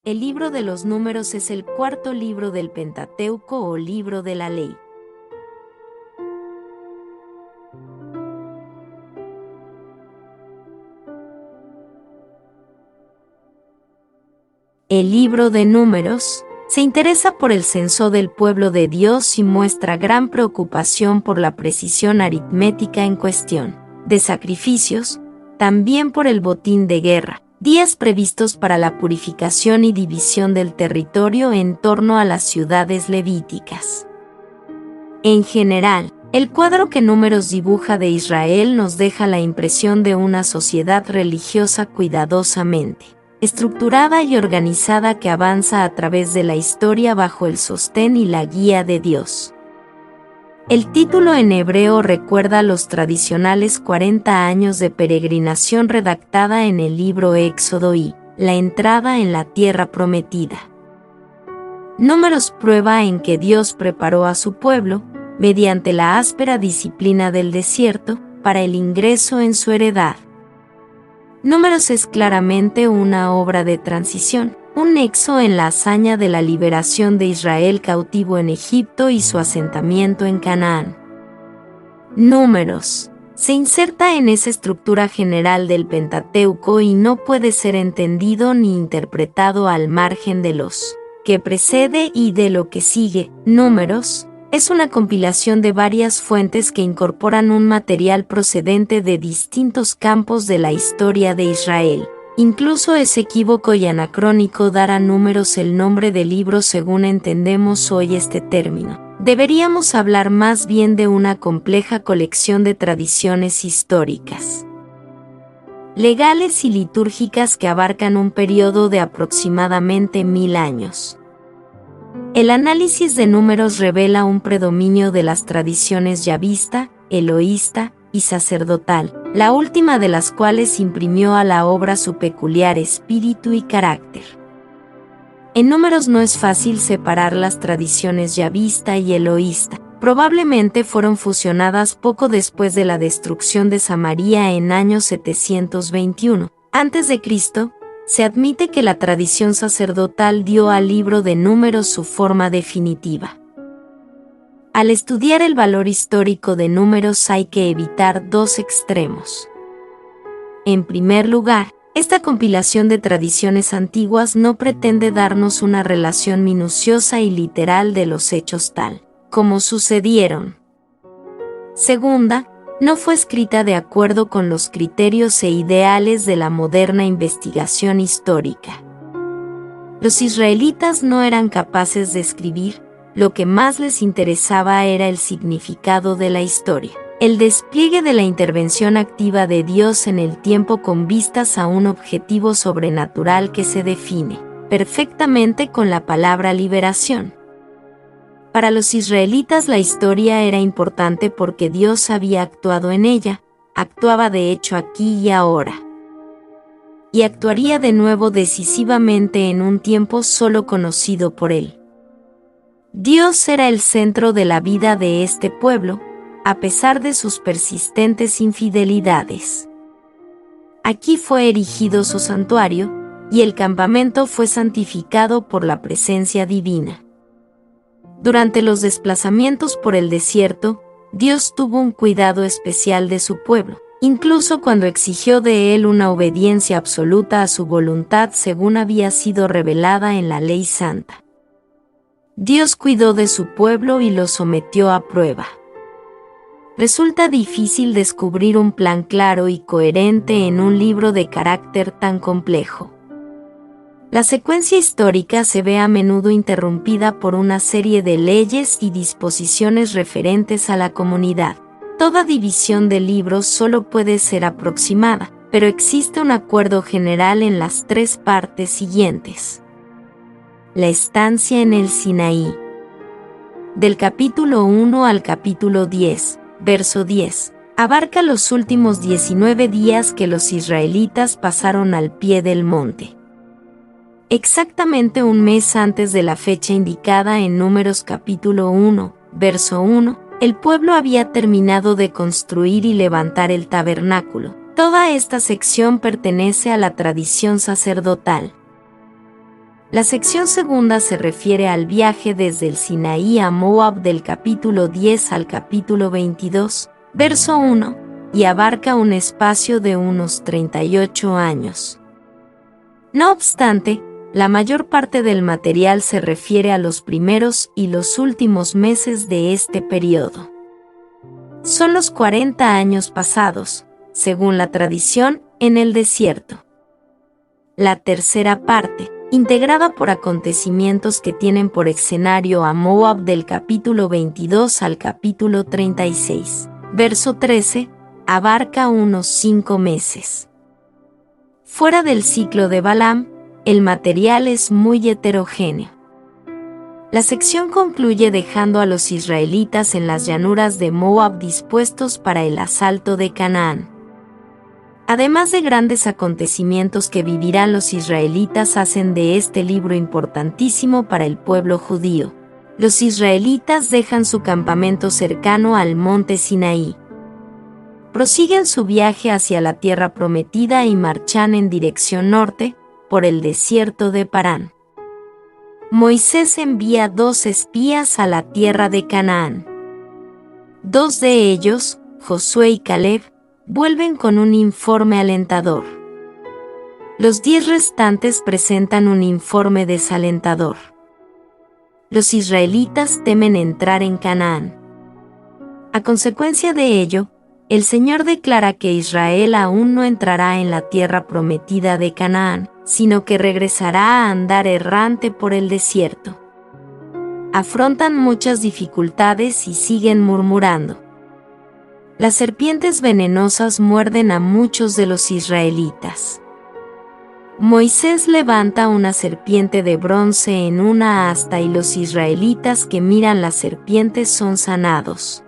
El libro de los Números es el cuarto libro del Pentateuco o libro de la ley. El libro de Números se interesa por el censo del pueblo de Dios y muestra gran preocupación por la precisión aritmética en cuestión de sacrificios, también por el botín de guerra, días previstos para la purificación y división del territorio en torno a las ciudades levíticas. En general, el cuadro que Números dibuja de Israel nos deja la impresión de una sociedad religiosa cuidadosamente estructurada y organizada que avanza a través de la historia bajo el sostén y la guía de Dios. El título en hebreo recuerda los tradicionales 40 años de peregrinación redactada en el libro Éxodo y la entrada en la tierra prometida. Números prueba en que Dios preparó a su pueblo, mediante la áspera disciplina del desierto, para el ingreso en su heredad. Números es claramente una obra de transición, un nexo en la hazaña de la liberación de Israel cautivo en Egipto y su asentamiento en Canaán. Números se inserta en esa estructura general del Pentateuco y no puede ser entendido ni interpretado al margen de los que precede y de lo que sigue. Números es una compilación de varias fuentes que incorporan un material procedente de distintos campos de la historia de Israel. Incluso es equívoco y anacrónico dar a Números el nombre de libro según entendemos hoy este término. Deberíamos hablar más bien de una compleja colección de tradiciones históricas, legales y litúrgicas que abarcan un periodo de aproximadamente 1000 años. El análisis de Números revela un predominio de las tradiciones yavista, eloísta y sacerdotal, la última de las cuales imprimió a la obra su peculiar espíritu y carácter. En Números no es fácil separar las tradiciones yavista y eloísta. Probablemente fueron fusionadas poco después de la destrucción de Samaria en año 721 a.C., se admite que la tradición sacerdotal dio al libro de Números su forma definitiva. Al estudiar el valor histórico de Números hay que evitar dos extremos. En primer lugar, esta compilación de tradiciones antiguas no pretende darnos una relación minuciosa y literal de los hechos tal como sucedieron. Segunda, no fue escrita de acuerdo con los criterios e ideales de la moderna investigación histórica. Los israelitas no eran capaces de escribir, lo que más les interesaba era el significado de la historia, el despliegue de la intervención activa de Dios en el tiempo con vistas a un objetivo sobrenatural que se define perfectamente con la palabra liberación. Para los israelitas la historia era importante porque Dios había actuado en ella, actuaba de hecho aquí y ahora. Y actuaría de nuevo decisivamente en un tiempo solo conocido por Él. Dios era el centro de la vida de este pueblo, a pesar de sus persistentes infidelidades. Aquí fue erigido su santuario, y el campamento fue santificado por la presencia divina. Durante los desplazamientos por el desierto, Dios tuvo un cuidado especial de su pueblo, incluso cuando exigió de él una obediencia absoluta a su voluntad según había sido revelada en la ley santa. Dios cuidó de su pueblo y lo sometió a prueba. Resulta difícil descubrir un plan claro y coherente en un libro de carácter tan complejo. La secuencia histórica se ve a menudo interrumpida por una serie de leyes y disposiciones referentes a la comunidad. Toda división de libros solo puede ser aproximada, pero existe un acuerdo general en las tres partes siguientes. La estancia en el Sinaí. Del capítulo 1 al capítulo 10, verso 10, abarca los últimos 19 días que los israelitas pasaron al pie del monte. Exactamente un mes antes de la fecha indicada en Números capítulo 1, verso 1, el pueblo había terminado de construir y levantar el tabernáculo. Toda esta sección pertenece a la tradición sacerdotal. La sección segunda se refiere al viaje desde el Sinaí a Moab del capítulo 10 al capítulo 22, verso 1, y abarca un espacio de unos 38 años. No obstante, la mayor parte del material se refiere a los primeros y los últimos meses de este periodo. Son los 40 años pasados, según la tradición, en el desierto. La tercera parte, integrada por acontecimientos que tienen por escenario a Moab del capítulo 22 al capítulo 36, verso 13, abarca unos 5 meses. Fuera del ciclo de Balaam, el material es muy heterogéneo. La sección concluye dejando a los israelitas en las llanuras de Moab dispuestos para el asalto de Canaán. Además de grandes acontecimientos que vivirán los israelitas, hacen de este libro importantísimo para el pueblo judío. Los israelitas dejan su campamento cercano al monte Sinaí. Prosiguen su viaje hacia la tierra prometida y marchan en dirección norte, por el desierto de Parán. Moisés envía 2 espías a la tierra de Canaán. 2 de ellos, Josué y Caleb, vuelven con un informe alentador. Los 10 restantes presentan un informe desalentador. Los israelitas temen entrar en Canaán. A consecuencia de ello, el Señor declara que Israel aún no entrará en la tierra prometida de Canaán, sino que regresará a andar errante por el desierto. Afrontan muchas dificultades y siguen murmurando. Las serpientes venenosas muerden a muchos de los israelitas. Moisés levanta una serpiente de bronce en una asta y los israelitas que miran las serpientes son sanados.